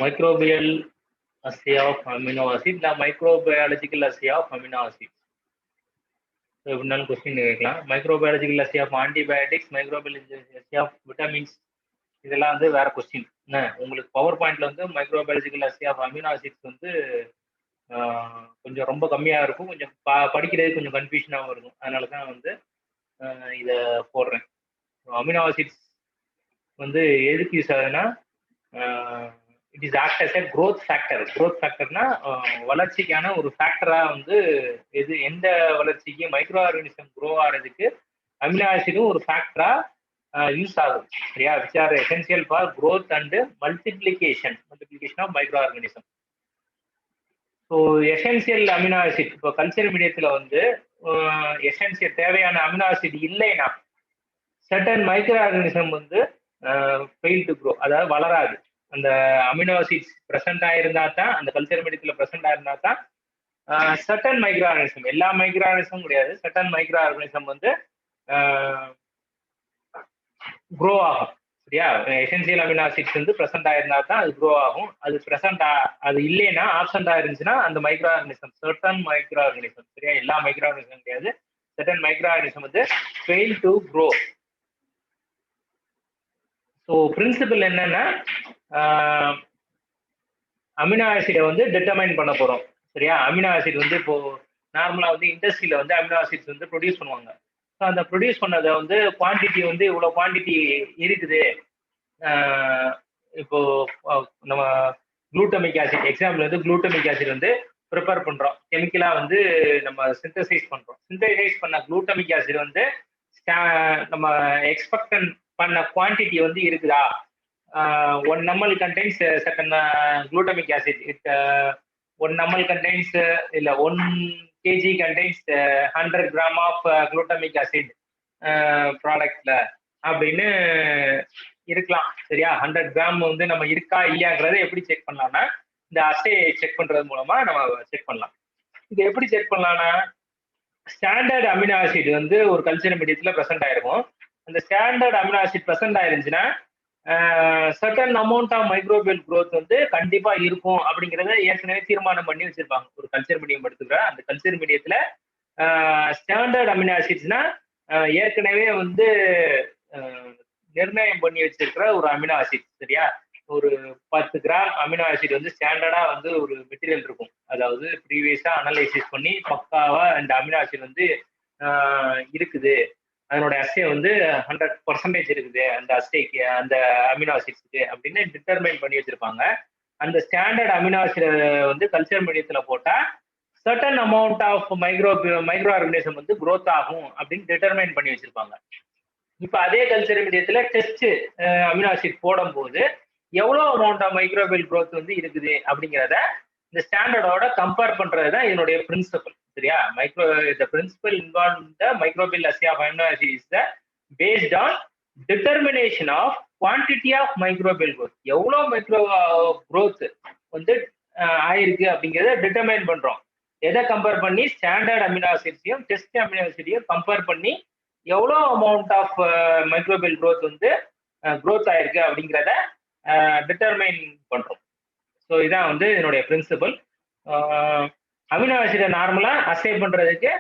Microbial assay of amino acid the microbiological assay of amino acids எப்படினாலும் question கேட்கலாம். Microbiological assay of antibiotics, மைக்ரோபியலஜிக்கல் assay of vitamins, இதெல்லாம் வந்து வேற question. என்ன உங்களுக்கு பவர் பாயிண்ட்ல வந்து microbiological assay of amino acids வந்து கொஞ்சம் ரொம்ப கம்மியா இருக்கும், கொஞ்சம் படிக்கிறது கொஞ்சம் கன்ஃபியூஷனாகவும் இருக்கும். அதனால தான் வந்து இதை போடுறேன். அமினோ ஆசிட்ஸ் வந்து எதுக்கு யூஸ் ஆகுதுன்னா, it is act as a growth factor. Growth ஃபேக்டர்னா வளர்ச்சிக்கான ஒரு ஃபேக்டரா வந்து எந்த வளர்ச்சிக்கு மைக்ரோ ஆர்கானிசம் க்ரோ ஆகிறதுக்கு அமினோ ஆசிடும் ஒரு ஃபேக்டரா யூஸ் ஆகுது. சரியா? Which are essential for growth and multiplication of micro organism. So essential amino acid இப்போ கல்ச்சர் மீடியத்தில் வந்து எசென்சியல் தேவையான அமினோ ஆசிட் இல்லைன்னா சர்டன் மைக்ரோ ஆர்கானிசம் வந்து ஃபெயில் டு க்ரோ, அதாவது வளராது. அந்த அமினோ ஆசிட்ஸ் ப்ரெசென்ட் ஆயிருந்தா தான், அந்த கல்ச்சர் மீடியத்தில் ப்ரெசென்ட் ஆயிருந்தா தான் சர்டன் மைக்ரோ ஆர்கானிசம், எல்லா மைக்ரோ ஆர்கானிசமும் கிடையாது, சர்டன் மைக்ரோ ஆர்கானிசம் வந்து க்ரோ ஆகும். சரியா? எசென்சியல் அமினோ ஆசிட்ஸ் வந்து ப்ரெசென்ட் ஆயிருந்தா தான் அது க்ரோ ஆகும். அது அது இல்லைன்னா ஆப்சென்ட் ஆயிருந்துச்சுன்னா அந்த micro organism, certain micro organism, சரியா, எல்லா மைக்ரோ ஆர்கானிசம் கிடையாது, சர்டன் மைக்ரோ ஆர்கானிசம் வந்து fail to grow. So principal என்னன்னா, அமினோ ஆசிடை வந்து டிட்டர்மைன் பண்ண போறோம். சரியா? அமினோ ஆசிட் வந்து இப்போ நார்மலா வந்து இண்டஸ்ட்ரியில வந்து அமினோ ஆசிட்ஸ் வந்து ப்ரொடியூஸ் பண்ணுவாங்க. ஸோ அந்த ப்ரொடியூஸ் பண்ணதை வந்து குவான்டிட்டி வந்து இவ்வளோ குவான்டிட்டி இருக்குது. இப்போ நம்ம குளூட்டமிக் ஆசிட் எக்ஸாம்பிள் வந்து குளூட்டமிக் ஆசிட் வந்து ப்ரிப்பேர் பண்றோம், கெமிக்கலா வந்து நம்ம சிந்தசைஸ் பண்றோம். சிந்தசைஸ் பண்ண குளூட்டமிக் ஆசிட் வந்து நம்ம எக்ஸ்பெக்ட் பண்ண குவான்டிட்டி வந்து இருக்குதா? 1 ml contains certain glutamic acid. 1 ml contains இல்ல 1 kg contains 100 gram of glutamic acid ப்ராடக்ட்ல அப்படின்னு இருக்கலாம். சரியா? 100 கிராம் வந்து நம்ம இருக்கா இல்லையாங்கிறத எப்படி செக் பண்ணலாம்னா, இந்த அசே செக் பண்றது மூலமா நம்ம செக் பண்ணலாம். இது எப்படி செக் பண்ணலாம்னா, ஸ்டாண்டர்ட் அமினோ ஆசிட் வந்து ஒரு கல்ச்சர் மீடியத்துல ப்ரெசென்ட் ஆயிருக்கும். அந்த ஸ்டாண்டர்ட் அமினோ ஆசிட் ப்ரெசென்ட் ஆயிருந்துச்சுன்னா certain amount of microbial growth வந்து கண்டிப்பா இருக்கும் அப்படிங்கிறத ஏற்கனவே தீர்மானம் பண்ணி வச்சிருப்பாங்க. ஒரு கல்ச்சர் மீடியம் எடுத்துக்கிற அந்த கல்ச்சர் மீடியத்துல ஸ்டாண்டர்ட் அமினோ ஆசிட்ஸ்னா ஏற்கனவே வந்து நிர்ணயம் பண்ணி வச்சிருக்கிற ஒரு அமினோ ஆசிட். சரியா? ஒரு 10 கிராம் அமினோ ஆசிட் வந்து ஸ்டாண்டர்டா வந்து ஒரு மெட்டீரியல் இருக்கும், அதாவது ப்ரீவியஸா அனலைசிஸ் பண்ணி பக்காவா அந்த அமினோ ஆசிட் வந்து இருக்குது, அதனோட அஸ்ஸே வந்து 100% இருக்குது அந்த அஸ்ஸேக்கு, அந்த அமினோ ஆசிட்ஸுக்கு அப்படின்னு டிட்டர்மைன் பண்ணி வச்சிருப்பாங்க. அந்த ஸ்டாண்டர்ட் அமினோ ஆசிட் வந்து கல்ச்சர் மீடியத்துல போட்டா certain amount of micro organism வந்து க்ரோத் ஆகும் அப்படின்னு டிட்டர்மைன் பண்ணி வச்சிருப்பாங்க. இப்ப அதே கல்ச்சர் மீடியத்துல டெஸ்ட் அமினோ ஆசிட் போடும் போது எவ்வளவு அமௌண்ட் ஆஃப் மைக்ரோபியல் க்ரோத் வந்து இருக்குது அப்படிங்கிறத இந்த ஸ்டாண்டர்டோட கம்பேர் பண்றது தான் இதனுடைய பிரின்சிபல். சரியா? the principle involved in the microbial assay of amino acid is based on determination of quantity of microbial growth. எவ்வளவு மைக்ரோ growth வந்து ஆயிருக்கு அப்படிங்கிறத டிட்டர்மைன் பண்றோம். எதை கம்பேர் பண்ணி? ஸ்டாண்டர்ட் அமினோ ஆசிட்ஸையும் டெஸ்ட் அமினோ ஆசிடையும் கம்பேர் பண்ணி எவ்வளோ அமௌண்ட் ஆஃப் மைக்ரோபியல் க்ரோத் வந்து க்ரோத் ஆயிருக்கு அப்படிங்கிறத டிட்டர்மைன் பண்றோம். ஸோ இதான் வந்து என்னுடைய பிரின்சிபல். அமினோ ஆசிடை நார்மலா அசே பண்றதுக்கு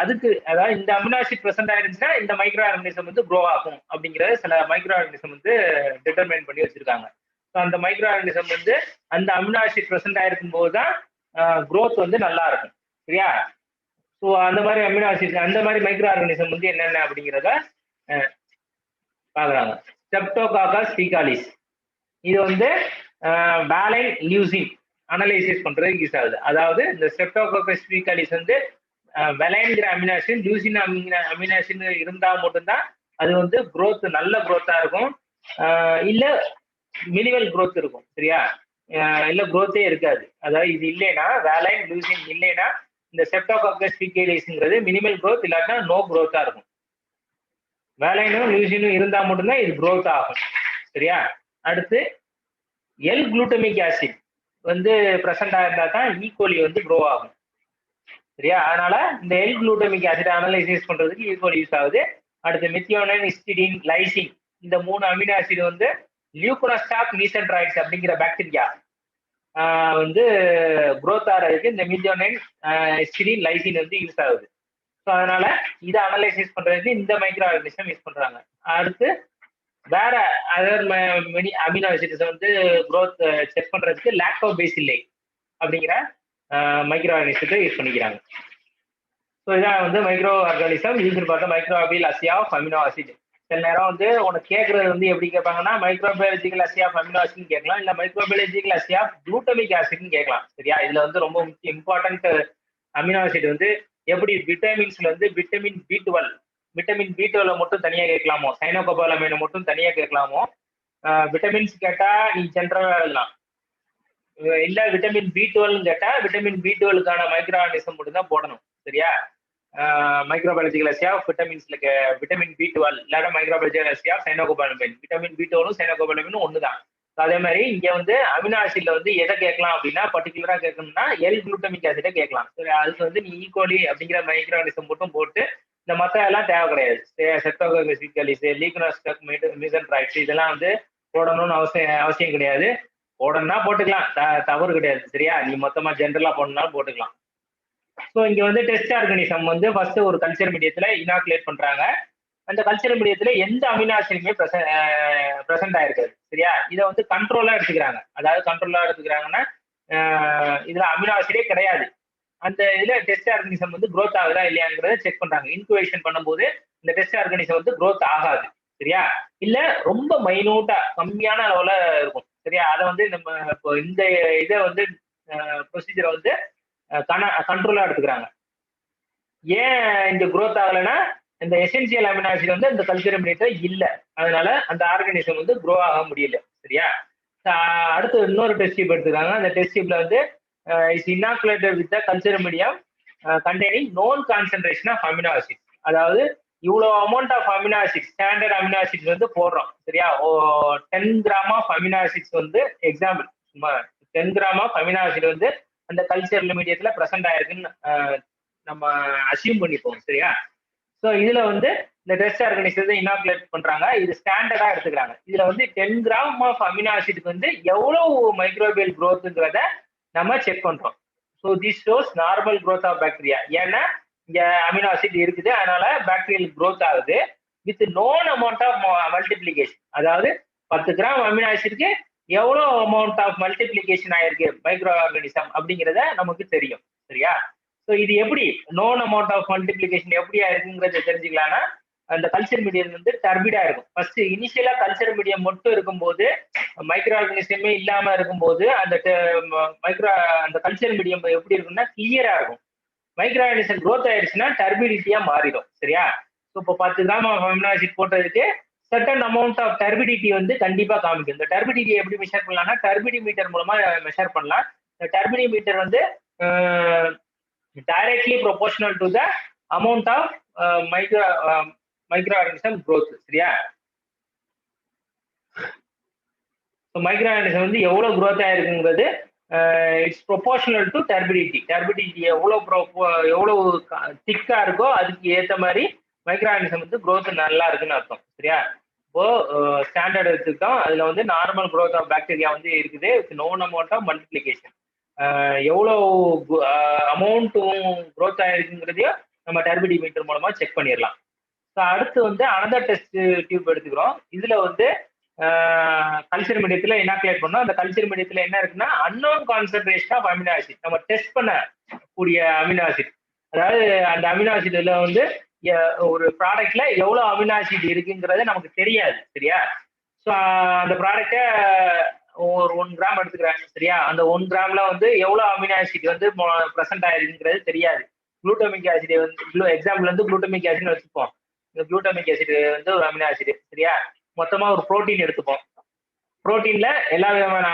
அதுக்கு, அதாவது இந்த அமினோ ஆசிட் ப்ரெசென்ட் ஆயிருந்துச்சுன்னா இந்த மைக்ரோ ஆர்கானிசம் வந்து க்ரோ ஆகும் அப்படிங்கிறத சில மைக்ரோ ஆர்கானிசம் வந்து டிட்டர்மைன் பண்ணி வச்சிருக்காங்க. ஸோ அந்த மைக்ரோ ஆர்கானிசம் வந்து அந்த அமினோ ஆசிட் ப்ரெசென்ட் ஆயிருக்கும் போது தான் க்ரோத் வந்து நல்லா இருக்கும். சரியா? ஸோ அந்த மாதிரி அமினோ ஆசிட், அந்த மாதிரி மைக்ரோ ஆர்கானிசம் வந்து என்னென்ன அப்படிங்கிறத பார்க்குறாங்க. ஸ்ட்ரெப்டோகாக்கஸ் ஃபீகாலிஸ் இது வந்து வேலைன் லியூசின் அனலைசிஸ் பண்றதுக்கு யூஸ் ஆகுது. அதாவது இந்த ஸ்ட்ரெப்டோகாக்கஸ் ஃபீகாலிஸ் வந்து வெலைன்கிற amino acid, leucine amino acid இருந்தா மட்டும்தான் அது வந்து க்ரோத், நல்ல க்ரோத்தா இருக்கும், இல்ல மினிமல் க்ரோத் இருக்கும். சரியா? இல்ல க்ரோத்தே இருக்காது. அதாவது இது இல்லைன்னா, வேலைன் லியூசின் இல்லைன்னா இந்த ஸ்ட்ரெப்டோகாக்கஸ் ஃபீகாலிஸ்ங்கிறது மினிமல் க்ரோத் இல்லாட்டா நோ க்ரோத்தா இருக்கும். வேலைனும் லியூசினும் இருந்தா மட்டும்தான் இது க்ரோத் ஆகும். சரியா? அடுத்து எல் குளூட்டமிக் ஆசிட் வந்து ப்ரெசென்ட் ஆயிருந்தா தான் ஈகோலி வந்து க்ரோ ஆகும். சரியா? அதனால இந்த எல் குளூட்டமிக் ஆசிட் அனலைசிஸ் பண்றதுக்கு ஈகோலி யூஸ் ஆகுது. அடுத்து மெத்தியோனைன், ஹிஸ்டிடின், லைசின் இந்த 3 அமினோ ஆசிட் வந்து லியூகோனஸ்டாக் மீசன்ட்ராய்ட்ஸ் அப்படிங்கிற பாக்டீரியா வந்து growth ஆகிறதுக்கு இந்த மீதியோனைன் ஹிஸ்டிடின் லைசின் வந்து யூஸ் ஆகுது. ஸோ அதனால இதை அனலைசிஸ் பண்றதுக்கு இந்த மைக்ரோ ஆர்கனிசம் யூஸ் பண்றாங்க. அடுத்து வேற அதர் அமினோ ஆசிட்ஸ் வந்து growth செக் பண்றதுக்கு லாக்டோபேசில்லை அப்படிங்கிற மைக்ரோ ஆர்கனிசத்தை யூஸ் பண்ணிக்கிறாங்க. ஸோ இதான் வந்து மைக்ரோ ஆர்கானிசம் யூஸ் பார்த்தா microbial assay of amino acid. சில நேரம் வந்து உனக்கு கேட்கறது வந்து எப்படி கேட்பாங்கன்னா மைக்ரோபயாலஜிக்கல் அசியா ஆஃப் அமினோ ஆசிட்னு கேட்கலாம், இல்லை மைக்ரோபயாலஜிக்கல் அசியா ஆஃப் குளூட்டமிக் ஆசிட்னு கேட்கலாம். சரியா? இதுல வந்து ரொம்ப முக்கிய இம்பார்ட்டன்ட் அமினோ ஆசிட் வந்து எப்படி விட்டமின்ஸ்ல வந்து விட்டமின் பி12 மட்டும் தனியா கேட்கலாமோ, சைனோகோபாலமைனை மட்டும் தனியா கேட்கலாமோ, விட்டமின்ஸ் கேட்டா நீ ஜென்ரலா எழுதலாம். இல்ல விட்டமின் பி12 கேட்டா விட்டமின் பி12க்கான மைக்ரோ ஆர்கனிசம் மட்டும் தான் போடணும். சரியா? மைக்ரோபயாலஜிக்கல் அசியா விட்டமின்ஸ்ல விட்டமின் பி12 இல்லாட்ட மைக்ரோபயாலஜிக்கல் அசியா சைனோகோபாலமைன். விட்டமின் பி12 சைனோகோபாலமைன் ஒண்ணுதான். அதே மாதிரி இங்க வந்து அமினோ ஆசிட்ல வந்து எதை கேட்கலாம் அப்படின்னா பர்டிகுலரா கேட்கணும்னா எல் குளூட்டமிக் ஆசிட்டை கேட்கலாம். சரி, அதுக்கு வந்து நீ ஈகோலி அப்படிங்கிற மைக்ரோ ஆர்கனிசம் மட்டும் போட்டு இந்த மத்த எல்லாம் தேவை கிடையாது. செப்டோகோகலிஸ், லீகோனஸ்டாக் மீசன்ட்ராய்ட்ஸ் இதெல்லாம் வந்து போடணும்னு அவசியம் கிடையாது. போடணும்னா போட்டுக்கலாம், தவறு கிடையாது. சரியா? நீ மொத்தமா ஜென்ரலா போடணும்னாலும் போட்டுக்கலாம். ஸோ இங்க வந்து டெஸ்ட் ஆர்கனிசம் வந்து ஃபர்ஸ்ட் ஒரு கல்ச்சர் மீடியத்துல இனாக்குலேட் பண்றாங்க. அந்த கல்ச்சர் மீடியத்துல எந்த அமினோ ஆசிடுமே பிரசன்ட் ஆயிருக்காது. சரியா? இதை வந்து கண்ட்ரோலா எடுத்துக்கிறாங்க. அதாவது கண்ட்ரோலா எடுத்துக்கிறாங்கன்னா இதுல அமினோ ஆசிடே கிடையாது. அந்த இதுல டெஸ்ட் ஆர்கனிசம் வந்து growth ஆகுதா இல்லையாங்கிறத செக் பண்றாங்க. இன்குபேஷன் பண்ணும்போது இந்த டெஸ்ட் ஆர்கனிசம் வந்து growth ஆகாது. சரியா? இல்ல ரொம்ப மைனூட்டா கம்மியான அளவுல இருக்கும். சரியா? அதை வந்து நம்ம இப்போ இந்த இதை வந்து ப்ரொசீஜரை வந்து கண்ட்ரோலா எடுத்துக்கிறாங்க. ஏன் இந்த growth ஆகலைன்னா இந்த எசென்சியல் அமினோ ஆசிட் வந்து இந்த கல்ச்சர் மீடியத்துல இல்ல, அதனால அந்த ஆர்கனிசம் வந்து grow ஆக முடியல. சரியா? அடுத்து இன்னொரு டெஸ்ட் டியூப் எடுத்துக்காங்க. அந்த டெஸ்ட் டியூப்ல வந்து is inoculated with the culture medium containing known concentration of amino acid. அதாவது இவ்வளோ amount of amino acid standard amino acids வந்து போடுறோம். சரியா? 10 கிராம் ஆஃப் அமினோ ஆசிட்ஸ் வந்து example 10 gram of amino acid வந்து அந்த கல்ச்சர் மீடியத்துல பிரசன்ட் ஆயிருக்குன்னு நம்ம அசியூம் பண்ணிப்போம். சரியா? ஸோ இதுல வந்து இந்த டெஸ்ட் ஆர்கனிசத்தை இனாக்குலேட் பண்றாங்க. இது ஸ்டாண்டர்டா எடுத்துக்கிறாங்க. இதுல வந்து 10 கிராம் ஆஃப் அமினோ ஆசிட்க்கு வந்து எவ்வளவு மைக்ரோபியல் growthங்கிறத நம்ம செக் பண்றோம். So this shows normal growth of bacteria. ஏன்னா இங்க அமினோ ஆசிட் இருக்குது, அதனால பாக்டீரியல் growth ஆகுது with known amount of multiplication. அதாவது 10 கிராம் அமினோ ஆசிட்க்கு எவ்வளோ அமௌண்ட் ஆஃப் மல்டிபிளிகேஷன் ஆயிருக்கு மைக்ரோ ஆர்கனிசம் அப்படிங்கிறத நமக்கு தெரியும். சரியா? ஸோ இது எப்படி நோன் அமௌண்ட் ஆஃப் மல்டிபிளிகேஷன் எப்படி ஆயிருக்குங்கிறத தெரிஞ்சுக்கலாம்னா அந்த கல்ச்சர் மீடியம் வந்து டர்பிடா இருக்கும். ஃபர்ஸ்ட் இனிஷியலா கல்ச்சர் மீடியம் மட்டும் இருக்கும்போது மைக்ரோ ஆர்கனிசமே இல்லாம இருக்கும்போது அந்த கல்ச்சர் மீடியம் எப்படி இருக்கும்னா கிளியரா இருக்கும். மைக்ரோ ஆர்கனிசம் growth ஆயிடுச்சுன்னா டர்பிடிட்டியா மாறிடும். சரியா? ஸோ இப்போ 10 கிராம் அமினோ ஆசிட் போட்டதுக்கு சர்டன் அமௌண்ட் ஆஃப் டர்பிடிட்டி வந்து கண்டிப்பா காமிக்கும். இந்த டர்பிடிட்டி எப்படி மெஷர் பண்ணலாம்னா டர்பிடி மீட்டர் மூலமா மெஷர் பண்ணலாம். இந்த டர்பிடி மீட்டர் வந்து directly proportional to the amount of microorganism growth. சரியா? ஸோ மைக்ரோ ஆர்கனிசம் வந்து எவ்வளவு growth ஆயிருக்குங்கிறது it's proportional to turbidity. Turbidity எவ்வளவு திக்கா இருக்கோ அதுக்கு ஏற்ற மாதிரி மைக்ரோ ஆர்கனிசம் வந்து growth நல்லா இருக்குன்னு அர்த்தம். சரியா? இப்போ ஸ்டாண்டர்ட் எடுத்துக்கிட்டோம். அதுல வந்து நார்மல் growth ஆஃப் பாக்டீரியா வந்து இருக்குது with known amount of multiplication. எவ்வளோ அமௌண்ட்டும் growth ஆயிருக்குங்கிறதையும் நம்ம டர்பிடி மீட்டர் மூலமா செக் பண்ணிடலாம். ஸோ அடுத்து வந்து அனதர் டெஸ்ட் டியூப் எடுத்துக்கிறோம். இதுல வந்து கல்ச்சர் மீடியத்துல இனாக்குலேட் பண்ணோம். அந்த கல்ச்சர் மீடியத்துல என்ன இருக்குன்னா unknown concentration of amino acid. நம்ம டெஸ்ட் பண்ணக்கூடிய அமினோ ஆசிட், அதாவது அந்த அமினோ ஆசிட்ல வந்து ஒரு ப்ராடக்ட்ல எவ்வளவு அமினோ ஆசிட் இருக்குங்கிறத நமக்கு தெரியாது. சரியா? ஸோ அந்த ப்ராடக்டை ஒரு 1 கிராம் எடுத்துக்கிறாங்க. சரியா? அந்த 1 கிராம்ல வந்து எவ்வளவு அமினோ ஆசிட் வந்து பிரசன்ட் ஆயிருக்குங்கிறது தெரியாது. குளூட்டமிக் ஆசிட் வந்து எக்ஸாம்பிள் வந்து குளூட்டமிக் ஆசிட்னு வச்சுப்போம். இந்த குளூட்டமிக் ஆசிட் வந்து ஒரு அமினோ ஆசிட். சரியா? மொத்தமா ஒரு புரோட்டீன் எடுத்துப்போம். புரோட்டீன்ல எல்லா விதமான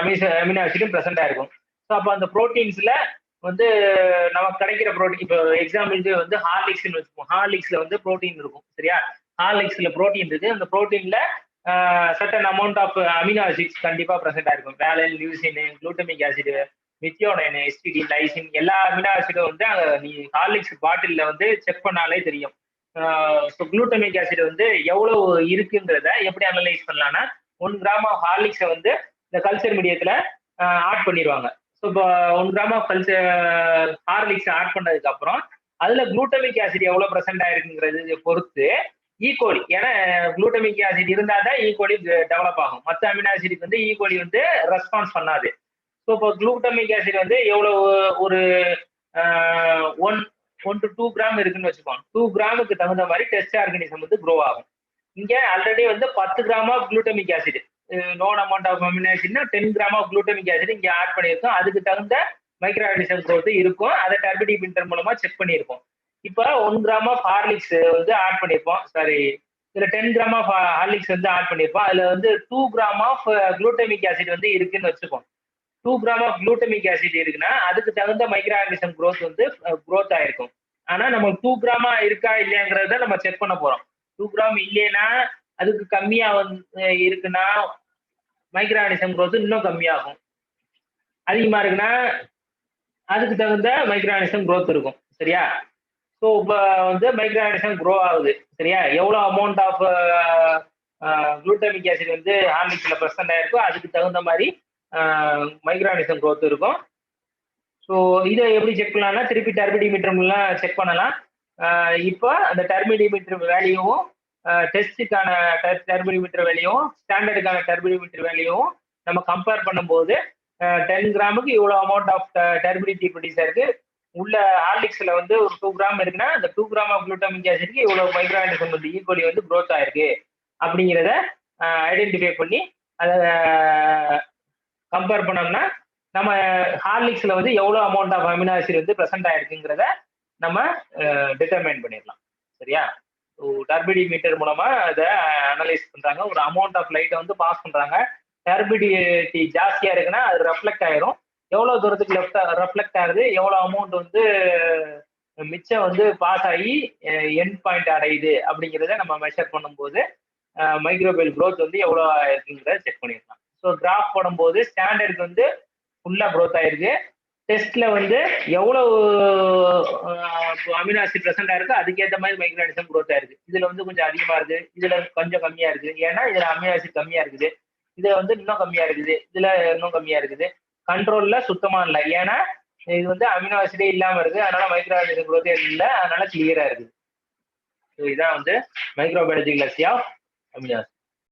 அமினோ ஆசிடும் பிரசன்ட் ஆயிருக்கும். ஸோ அப்போ அந்த புரோட்டீன்ஸ்ல வந்து நமக்கு கிடைக்கிற புரோட்டீன், இப்போ எக்ஸாம்பிளுக்கு வந்து ஹார்லிக்ஸ்ன்னு வச்சுப்போம். ஹார்லிக்ஸ்ல வந்து புரோட்டீன் இருக்கும். சரியா? ஹார்லிக்ஸ்ல புரோட்டீன் இருக்கு. அந்த புரோட்டீன்ல certain amount of amino acids கண்டிப்பா பிரசன்ட் ஆயிருக்கும். Valine, leucine, glutamic acid, methionine, histidine, lysine எல்லா அமினோ ஆசிடும் வந்து நீ ஹார்லிக்ஸ் பாட்டில்ல வந்து செக் பண்ணாலே தெரியும். ஸோ குளூட்டமிக் ஆசிட் வந்து எவ்வளவு இருக்குங்கிறத எப்படி அனலைஸ் பண்ணலாம்னா 1 கிராம் ஆஃப் ஹார்லிக்ஸை வந்து இந்த கல்ச்சர் மீடியத்தில் ஆட் பண்ணிடுவாங்க. ஸோ இப்போ 1 கிராம் ஆஃப் ஹார்லிக்ஸ் ஆட் பண்ணதுக்கு அப்புறம் அதுல குளூட்டமிக் ஆசிட் எவ்வளவு பிரசன்ட் ஆயிருக்குங்கிறது பொறுத்து ஈகோலி, ஏன்னா குளூட்டமிக் ஆசிட் இருந்தா தான் ஈகோலி டெவலப் ஆகும். மற்ற அமினோ ஆசிடுக்கு வந்து ஈகோலி வந்து ரெஸ்பான்ஸ் பண்ணாது. ஸோ இப்போ குளூட்டமிக் ஆசிட் வந்து எவ்வளவு ஒரு 1 to 2 கிராம் இருக்குன்னு வச்சுக்கோங்க. 2 கிராமுக்கு தகுந்த மாதிரி டெஸ்ட் ஆர்கானிசம் வந்து க்ரோ ஆகும். இங்க ஆல்ரெடி வந்து 10 gram of glutamic acid, known amount of amino ஆசிட்னா 10 கிராம் ஆஃப் குளூட்டமிக் ஆசிட் இங்க ஆட் பண்ணியிருக்கோம். அதுக்கு தகுந்த மைக்ரோ ஆர்கானிசம் growth இருக்கும். அதை டர்பிடி பிரிண்டர் மூலமா செக் பண்ணியிருக்கோம். இப்போ 1 கிராம் ஆஃப் ஹார்லிக்ஸ் வந்து ஆட் பண்ணியிருப்போம். சாரி, இதுல 10 கிராம் ஆஃப் ஹார்லிக்ஸ் வந்து ஆட் பண்ணியிருப்போம். அதுல வந்து 2 கிராம் ஆஃப் குளூட்டமிக் ஆசிட் வந்து இருக்குன்னு வச்சுப்போம். 2 கிராம் ஆஃப் குளூட்டமிக் ஆசிட் இருக்குன்னா அதுக்கு தகுந்த மைக்ரோ ஆர்கானிசம் growth வந்து growth ஆயிருக்கும். ஆனா நம்ம 2 கிராமா இருக்கா இல்லையாங்கிறத நம்ம செக் பண்ண போறோம். 2 கிராம் இல்லைன்னா அதுக்கு கம்மியா வந்து இருக்குன்னா மைக்ரோ ஆர்கானிசம் growth இன்னும் கம்மியாகும். அதிகமா இருக்குன்னா அதுக்கு தகுந்த மைக்ரோ ஆர்கானிசம் growth இருக்கும். சரியா? ஸோ இப்போ வந்து மைக்ரோ ஆர்கானிசம் க்ரோ ஆகுது. சரியா? எவ்வளோ அமௌண்ட் ஆஃப் குளூட்டமிக் ஆசிட் வந்து ஹார்லிக்ஸ்ல பிரசன்ட் ஆயிருக்கோ அதுக்கு தகுந்த மாதிரி மைக்ரோ ஆர்கானிசம் growth இருக்கும். ஸோ இதை எப்படி செக் பண்ணலாம்னா திருப்பி டர்பிடிமீட்டர்லாம் செக் பண்ணலாம். இப்போ அந்த டர்பிடிமீட்டர் வேல்யூவும் டெஸ்ட்டுக்கான டர்பிடிமீட்டர் வேல்யூவும் ஸ்டாண்டர்டுக்கான டர்பிடிமீட்டர் வேல்யூவும் நம்ம கம்பேர் பண்ணும்போது 10 கிராமுக்கு இவ்வளோ அமௌண்ட் ஆஃப் டர்பிடிட்டி ப்ரொடியூஸ் ஆயிருக்கு. உள்ள ஹார்லிக்ஸ்ல வந்து ஒரு 2 கிராம் இருக்குன்னா அந்த 2 கிராம் ஆஃப் குளூட்டமிக் ஆசிட்க்கு இவ்வளவு மைக்ரோ ஆர்கானிசம் வந்து ஈக்குவலி வந்து growth ஆயிருக்கு அப்படிங்கிறத ஐடென்டிஃபை பண்ணி அதை கம்பேர் பண்ணோம்னா நம்ம ஹார்லிக்ஸ்ல வந்து எவ்வளவு அமௌண்ட் ஆஃப் அமினோ ஆசிட் வந்து பிரசன்ட் ஆயிருக்குங்கிறத நம்ம டிட்டர்மைன் பண்ணிடலாம். சரியா? டர்பிடி மீட்டர் மூலமா அதை அனலைஸ் பண்றாங்க. ஒரு அமௌண்ட் ஆஃப் லைட்டை வந்து பாஸ் பண்றாங்க. டர்பிடிட்டி ஜாஸ்தியா இருக்குன்னா அது ரெஃப்ளெக்ட் ஆயிரும். எவ்வளவு தூரத்துக்கு ரெஃப்ளெக்ட் ஆகுது, எவ்வளவு அமௌண்ட் வந்து மிச்சம் வந்து பாஸ் ஆகி எண்ட் பாயிண்ட் அடையுது அப்படிங்கிறத நம்ம மெஷர் பண்ணும்போது மைக்ரோபியல் growth வந்து எவ்வளோ இருக்குங்கிறத செக் பண்ணிடலாம். ஸோ கிராஃப் போடும்போது ஸ்டாண்டர்டுக்கு வந்து ஃபுல்லா growth ஆயிருக்கு. டெஸ்ட்ல வந்து எவ்வளவு அமினோ ஆசிட் பிரசன்ட் ஆயிருக்கு அதுக்கேற்ற மாதிரி மைக்ரோ ஆர்கானிசம் growth ஆயிருக்கு. இதுல வந்து கொஞ்சம் அதிகமா இருக்கு, இதுல கொஞ்சம் கம்மியா இருக்கு. ஏன்னா இதுல அமினோ ஆசிட் கம்மியா இருக்குது, இதுல வந்து இன்னும் கம்மியா இருக்குது, இதுல இன்னும் கம்மியா இருக்குது. கண்ட்ரோல்ல சுத்தமா இல்லை, ஏன்னா இது வந்து அமினோ ஆசிடே இல்லாம இருக்கு. அதனால மைக்ரோ ஆர்கானிசம் growth இல்லை, அதனால கிளியரா இருக்குது. இதான் வந்து மைக்ரோபயாலஜிக்கல் ஆஃப் அமினோ ஆசிட்.